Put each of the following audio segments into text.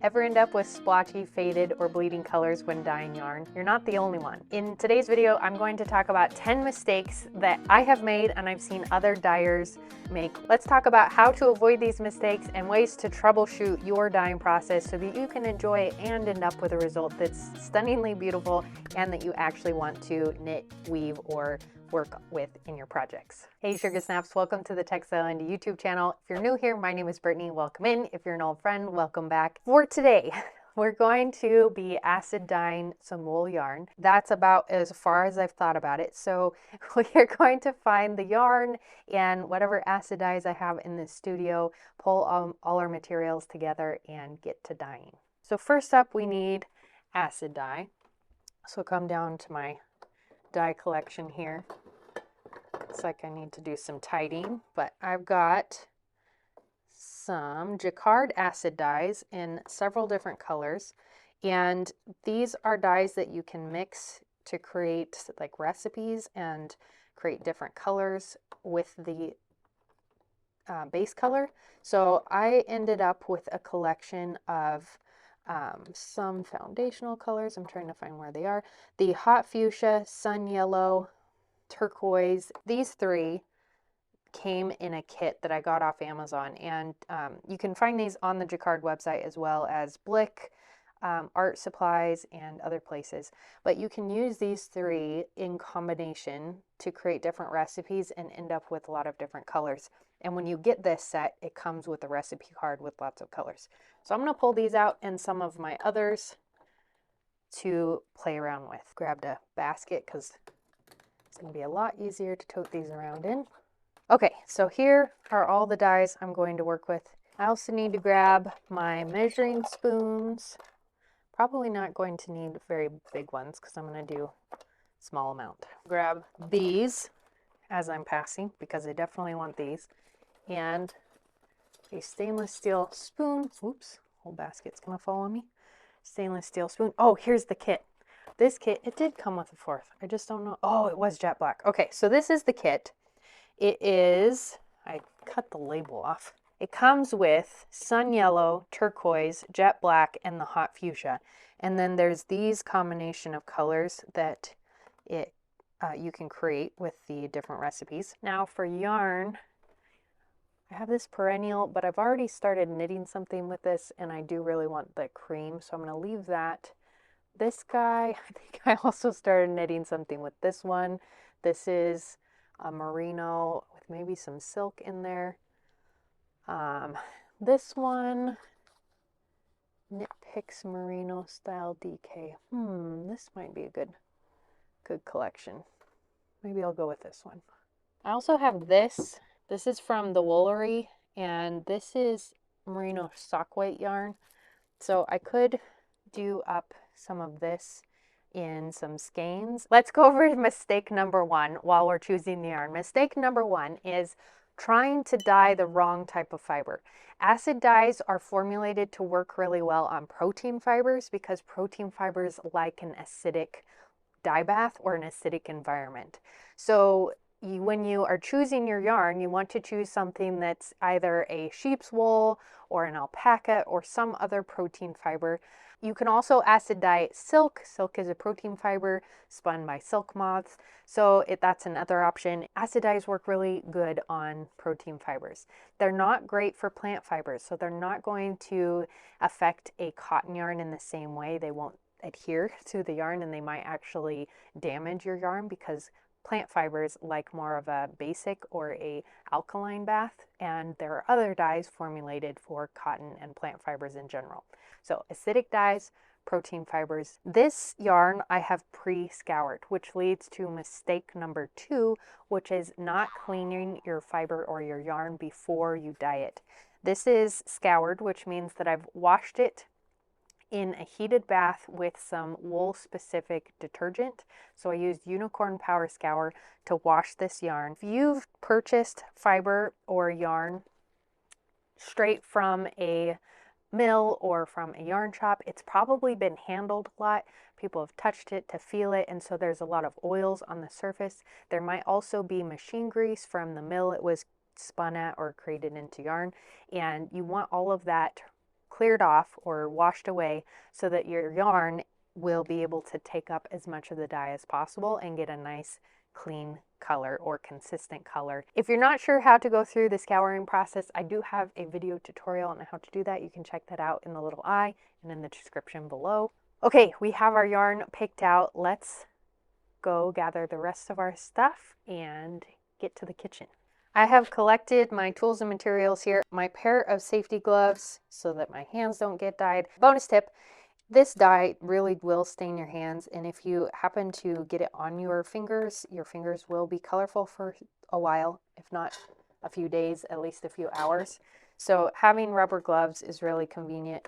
Ever end up with splotchy, faded, or bleeding colors when dyeing yarn? You're not the only one. In today's video, I'm going to talk about 10 mistakes that I have made and I've seen other dyers make. Let's talk about how to avoid these mistakes and ways to troubleshoot your dyeing process so that you can enjoy it and end up with a result that's stunningly beautiful and that you actually want to knit, weave, or work with in your projects. Hey Sugar Snaps, welcome to the Textile and YouTube channel. If you're new here, my name is Brittany, welcome in. If you're an old friend, welcome back. For today, we're going to be acid dyeing some wool yarn. That's about as far as I've thought about it. So we are going to find the yarn and whatever acid dyes I have in the studio, pull all our materials together and get to dyeing. So first up, we need acid dye. So come down to my dye collection here. Looks like I need to do some tidying, but I've got some jacquard acid dyes in several different colors, and these are dyes that you can mix to create like recipes and create different colors with the base color. So I ended up with a collection of some foundational colors. I'm trying to find where they are. The hot fuchsia, sun yellow, turquoise. These three came in a kit that I got off Amazon, and you can find these on the Jacquard website as well as Blick, art supplies, and other places. But you can use these three in combination to create different recipes and end up with a lot of different colors. And when you get this set, it comes with a recipe card with lots of colors. So I'm going to pull these out and some of my others to play around with. Grabbed a basket because it's going to be a lot easier to tote these around in. Okay, so here are all the dyes I'm going to work with. I also need to grab my measuring spoons. Probably not going to need very big ones because I'm going to do a small amount. Grab these as I'm passing because I definitely want these. And a stainless steel spoon. Oops, whole basket's going to fall on me. Stainless steel spoon. Oh, here's the kit. This kit, it did come with a fourth. I just don't know. Oh, it was jet black. Okay, so this is the kit. It is, I cut the label off. It comes with sun yellow, turquoise, jet black, and the hot fuchsia. And then there's these combination of colors that you can create with the different recipes. Now for yarn, I have this perennial, but I've already started knitting something with this, and I do really want the cream, so I'm going to leave that. This guy, I think I also started knitting something with this one. This is a merino with maybe some silk in there. This one, Knit Picks Merino Style DK. This might be a good collection. Maybe I'll go with this one. I also have this. This is from the Woolery, and this is merino sock weight yarn. So I could do up some of this in some skeins. Let's go over mistake number one while we're choosing the yarn. Mistake number one is trying to dye the wrong type of fiber. Acid dyes are formulated to work really well on protein fibers because protein fibers like an acidic dye bath or an acidic environment. So when you are choosing your yarn, you want to choose something that's either a sheep's wool or an alpaca or some other protein fiber. You can also acid dye silk. Silk is a protein fiber spun by silk moths, so that's another option. Acid dyes work really good on protein fibers. They're not great for plant fibers, so they're not going to affect a cotton yarn in the same way. They won't adhere to the yarn, and they might actually damage your yarn because plant fibers like more of a basic or a alkaline bath, and there are other dyes formulated for cotton and plant fibers in general. So acidic dyes, protein fibers. This yarn I have pre-scoured, which leads to mistake number two, which is not cleaning your fiber or your yarn before you dye it. This is scoured, which means that I've washed it in a heated bath with some wool specific detergent. So I used Unicorn Power Scour to wash this yarn. If you've purchased fiber or yarn straight from a mill or from a yarn shop, it's probably been handled a lot. People have touched it to feel it, and so there's a lot of oils on the surface. There might also be machine grease from the mill it was spun at or created into yarn, and you want all of that cleared off or washed away so that your yarn will be able to take up as much of the dye as possible and get a nice clean color or consistent color. If you're not sure how to go through the scouring process, I do have a video tutorial on how to do that. You can check that out in the little I and in the description below. Okay, we have our yarn picked out. Let's go gather the rest of our stuff and get to the kitchen. I have collected my tools and materials here. My pair of safety gloves so that my hands don't get dyed. Bonus tip, this dye really will stain your hands, and if you happen to get it on your fingers will be colorful for a while, if not a few days, at least a few hours. So having rubber gloves is really convenient.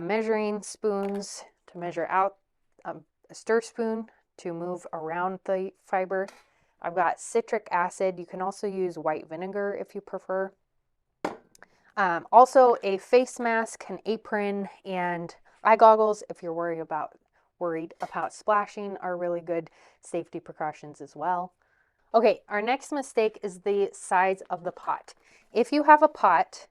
Measuring spoons to measure out, a stir spoon to move around the fiber. I've got citric acid. You can also use white vinegar if you prefer. Also a face mask, an apron, and eye goggles if you're worried about splashing are really good safety precautions as well. Okay, our next mistake is the size of the pot. If you have a pot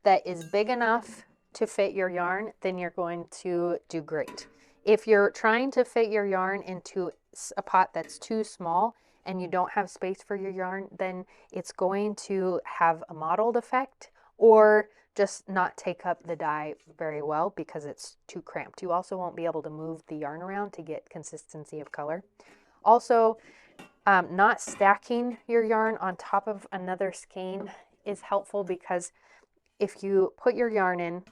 that is big enough to fit your yarn, then you're going to do great. If you're trying to fit your yarn into a pot that's too small and you don't have space for your yarn, then it's going to have a mottled effect or just not take up the dye very well because it's too cramped. You also won't be able to move the yarn around to get consistency of color. Also, not stacking your yarn on top of another skein is helpful because if you put your yarn in,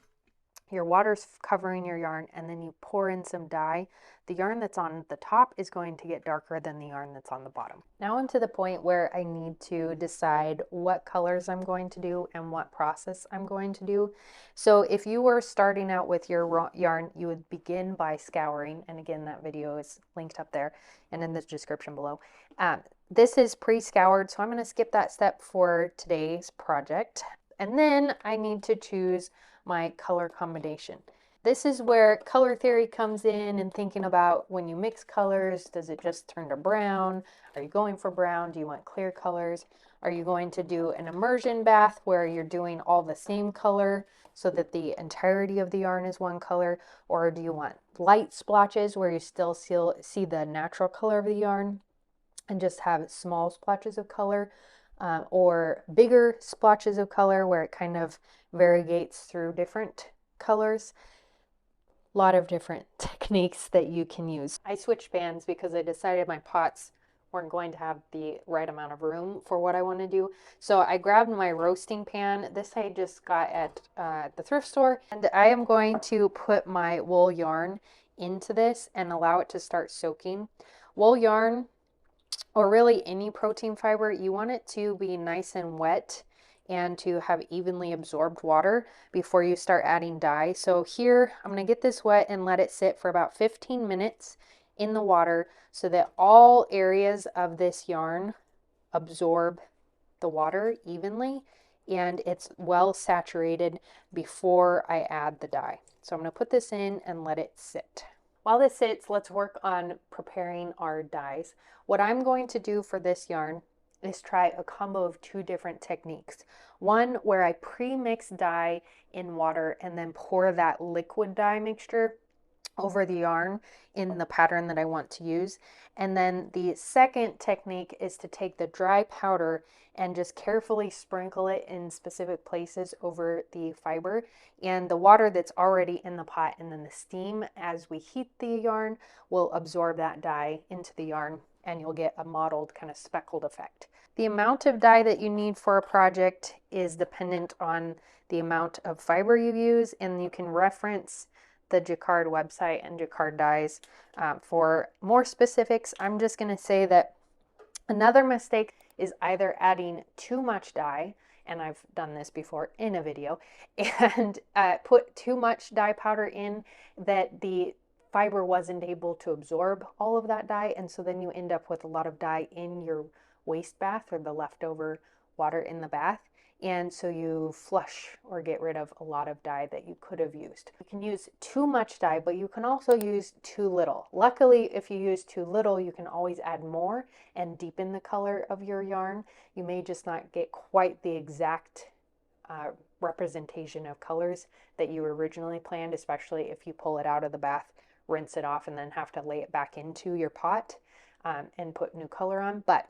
your water's covering your yarn, and then you pour in some dye, the yarn that's on the top is going to get darker than the yarn that's on the bottom. Now I'm to the point where I need to decide what colors I'm going to do and what process I'm going to do. So if you were starting out with your yarn, you would begin by scouring, and again, that video is linked up there and in the description below. This is pre-scoured, so I'm going to skip that step for today's project. And then I need to choose my color combination. This is where color theory comes in and thinking about when you mix colors, does it just turn to brown? Are you going for brown? Do you want clear colors? Are you going to do an immersion bath where you're doing all the same color so that the entirety of the yarn is one color? Or do you want light splotches where you still see the natural color of the yarn and just have small splotches of color? Or bigger splotches of color where it kind of variegates through different colors. A lot of different techniques that you can use. I switched pans because I decided my pots weren't going to have the right amount of room for what I want to do. So I grabbed my roasting pan. This I just got at the thrift store. And I am going to put my wool yarn into this and allow it to start soaking. Wool yarn, or really any protein fiber, you want it to be nice and wet and to have evenly absorbed water before you start adding dye. So here I'm going to get this wet and let it sit for about 15 minutes in the water so that all areas of this yarn absorb the water evenly and it's well saturated before I add the dye. So I'm going to put this in and let it sit. While this sits, let's work on preparing our dyes. What I'm going to do for this yarn is try a combo of two different techniques. One where I pre-mix dye in water and then pour that liquid dye mixture over the yarn in the pattern that I want to use. And then the second technique is to take the dry powder and just carefully sprinkle it in specific places over the fiber and the water that's already in the pot, and then the steam as we heat the yarn will absorb that dye into the yarn and you'll get a mottled kind of speckled effect. The amount of dye that you need for a project is dependent on the amount of fiber you use, and you can reference the Jacquard website and Jacquard dyes for more specifics. I'm just going to say that another mistake is either adding too much dye, and I've done this before in a video, and put too much dye powder in that the fiber wasn't able to absorb all of that dye, and so then you end up with a lot of dye in your waste bath or the leftover water in the bath. And so you flush or get rid of a lot of dye that you could have used. You can use too much dye, but you can also use too little. Luckily, if you use too little, you can always add more and deepen the color of your yarn. You may just not get quite the exact representation of colors that you originally planned, especially if you pull it out of the bath, rinse it off, and then have to lay it back into your pot and put new color on. But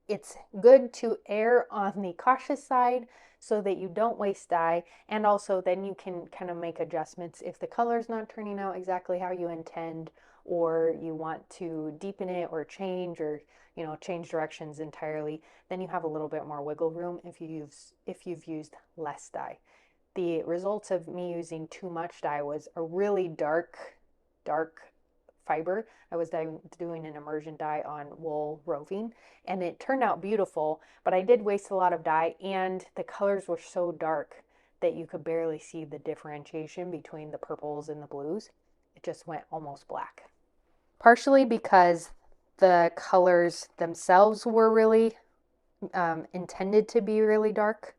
it's good to err on the cautious side so that you don't waste dye, and also then you can kind of make adjustments if the color's not turning out exactly how you intend, or you want to deepen it or change, or change directions entirely. Then you have a little bit more wiggle room if you've used less dye. The results of me using too much dye was a really dark fiber. I was doing an immersion dye on wool roving, and it turned out beautiful, but I did waste a lot of dye, and the colors were so dark that you could barely see the differentiation between the purples and the blues. It just went almost black. Partially because the colors themselves were really intended to be really dark,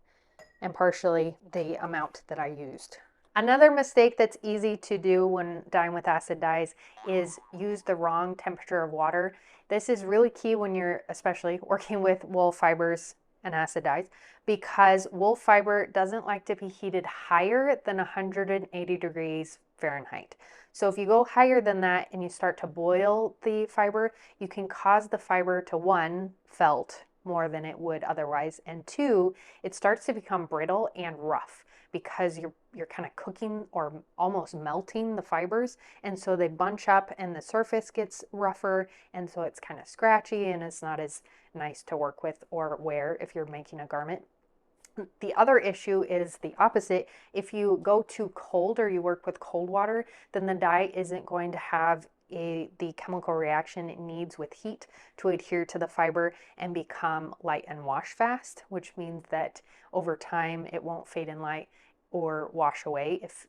and partially the amount that I used. Another mistake that's easy to do when dyeing with acid dyes is use the wrong temperature of water. This is really key when you're especially working with wool fibers and acid dyes, because wool fiber doesn't like to be heated higher than 180 degrees Fahrenheit. So if you go higher than that and you start to boil the fiber, you can cause the fiber to, one, felt more than it would otherwise, and two, it starts to become brittle and rough because you're kind of cooking or almost melting the fibers, and so they bunch up and the surface gets rougher, and so it's kind of scratchy and it's not as nice to work with or wear if you're making a garment. The other issue is the opposite. If you go too cold or you work with cold water, then the dye isn't going to have the chemical reaction it needs with heat to adhere to the fiber and become light and wash fast, which means that over time it won't fade in light or wash away. If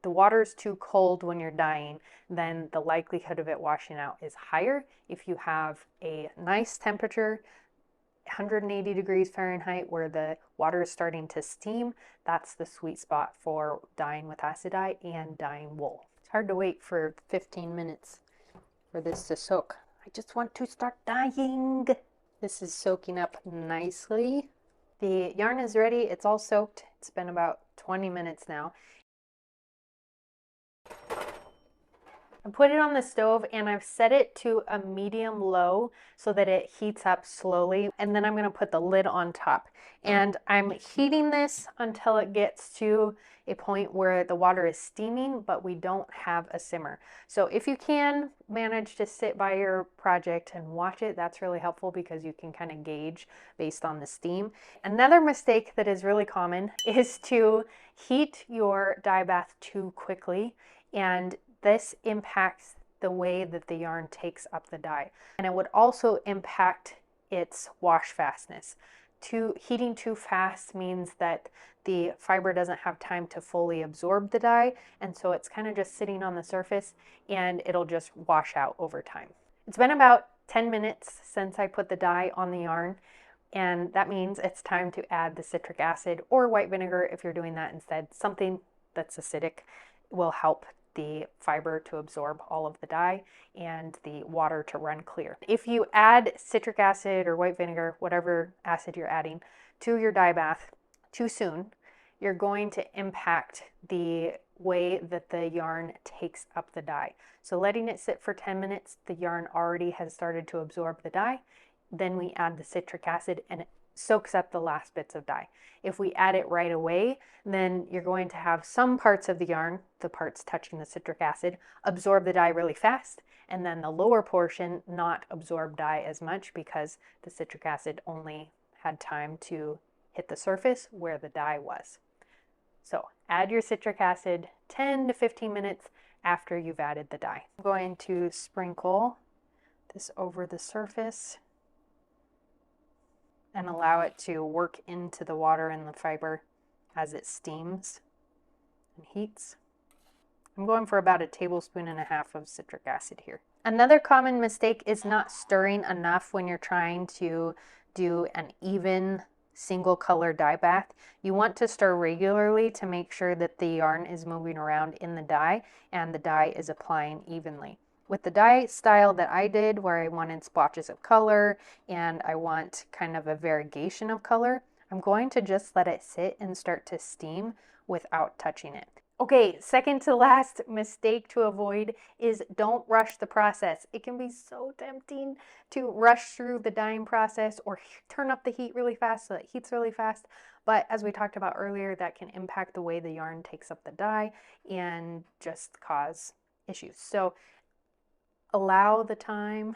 the water is too cold when you're dyeing, then the likelihood of it washing out is higher. If you have a nice temperature, 180 degrees Fahrenheit, where the water is starting to steam, that's the sweet spot for dyeing with acid dye and dyeing wool. It's hard to wait for 15 minutes for this to soak. I just want to start dyeing. This is soaking up nicely. The yarn is ready. It's all soaked. It's been about 20 minutes now. I put it on the stove and I've set it to a medium low so that it heats up slowly, and then I'm going to put the lid on top, and I'm heating this until it gets to a point where the water is steaming but we don't have a simmer. So if you can manage to sit by your project and watch it, that's really helpful because you can kind of gauge based on the steam. Another mistake that is really common is to heat your dye bath too quickly, and this impacts the way that the yarn takes up the dye, and it would also impact its wash fastness. Heating too fast means that the fiber doesn't have time to fully absorb the dye, and so it's kind of just sitting on the surface and it'll just wash out over time. It's been about 10 minutes since I put the dye on the yarn, and that means it's time to add the citric acid or white vinegar if you're doing that instead. Something that's acidic will help the fiber to absorb all of the dye and the water to run clear. If you add citric acid or white vinegar, whatever acid you're adding, to your dye bath too soon, you're going to impact the way that the yarn takes up the dye. So letting it sit for 10 minutes, the yarn already has started to absorb the dye. Then we add the citric acid and it soaks up the last bits of dye. If we add it right away, then you're going to have some parts of the yarn, the parts touching the citric acid, absorb the dye really fast, and then the lower portion not absorb dye as much because the citric acid only had time to hit the surface where the dye was. So add your citric acid 10 to 15 minutes after you've added the dye. I'm going to sprinkle this over the surface and allow it to work into the water and the fiber as it steams and heats. I'm going for about 1.5 tablespoons of citric acid here. Another common mistake is not stirring enough when you're trying to do an even single color dye bath. You want to stir regularly to make sure that the yarn is moving around in the dye and the dye is applying evenly. With the dye style that I did, where I wanted splotches of color and I want kind of a variegation of color, I'm going to just let it sit and start to steam without touching it. Okay, second to last mistake to avoid is don't rush the process. It can be so tempting to rush through the dyeing process or turn up the heat really fast so it heats really fast. But as we talked about earlier, that can impact the way the yarn takes up the dye and just cause issues. So allow the time,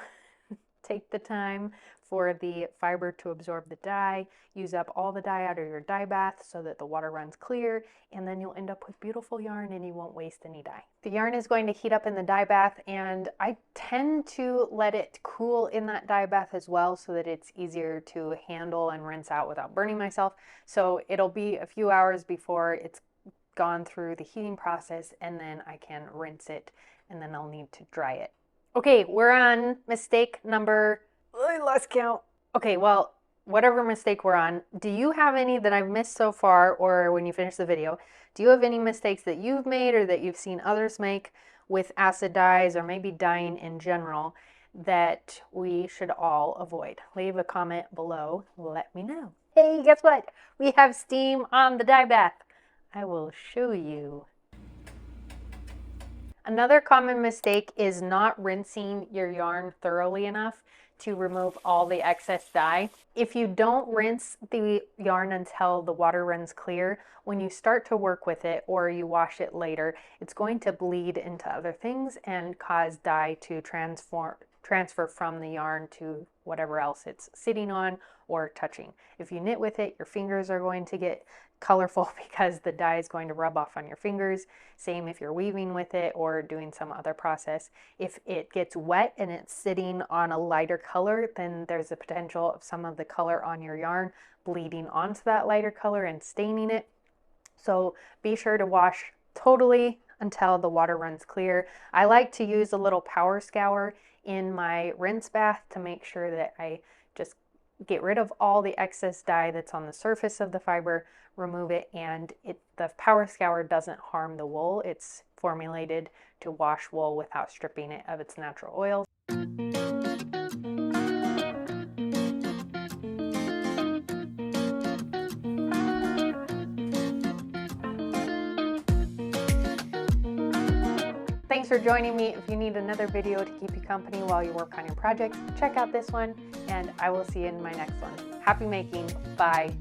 take the time for the fiber to absorb the dye, use up all the dye out of your dye bath so that the water runs clear, and then you'll end up with beautiful yarn and you won't waste any dye. The yarn is going to heat up in the dye bath, and I tend to let it cool in that dye bath as well so that it's easier to handle and rinse out without burning myself. So it'll be a few hours before it's gone through the heating process, and then I can rinse it, and then I'll need to dry it. Okay, we're on mistake number, I lost count. Okay, well, whatever mistake we're on, do you have any that I've missed so far, or when you finish the video, do you have any mistakes that you've made or that you've seen others make with acid dyes or maybe dyeing in general that we should all avoid? Leave a comment below, let me know. Hey, guess what? We have steam on the dye bath. I will show you. Another common mistake is not rinsing your yarn thoroughly enough to remove all the excess dye. If you don't rinse the yarn until the water runs clear, when you start to work with it or you wash it later, it's going to bleed into other things and cause dye to transfer from the yarn to whatever else it's sitting on or touching. If you knit with it, your fingers are going to get colorful because the dye is going to rub off on your fingers. Same if you're weaving with it or doing some other process. If it gets wet and it's sitting on a lighter color, then there's a potential of some of the color on your yarn bleeding onto that lighter color and staining it. So be sure to wash totally until the water runs clear. I like to use a little power scour in my rinse bath to make sure that I just get rid of all the excess dye that's on the surface of the fiber, remove it, and the power scour doesn't harm the wool. It's formulated to wash wool without stripping it of its natural oils. Thanks for joining me. If you need another video to keep you company while you work on your projects, check out this one, and I will see you in my next one. Happy making. Bye.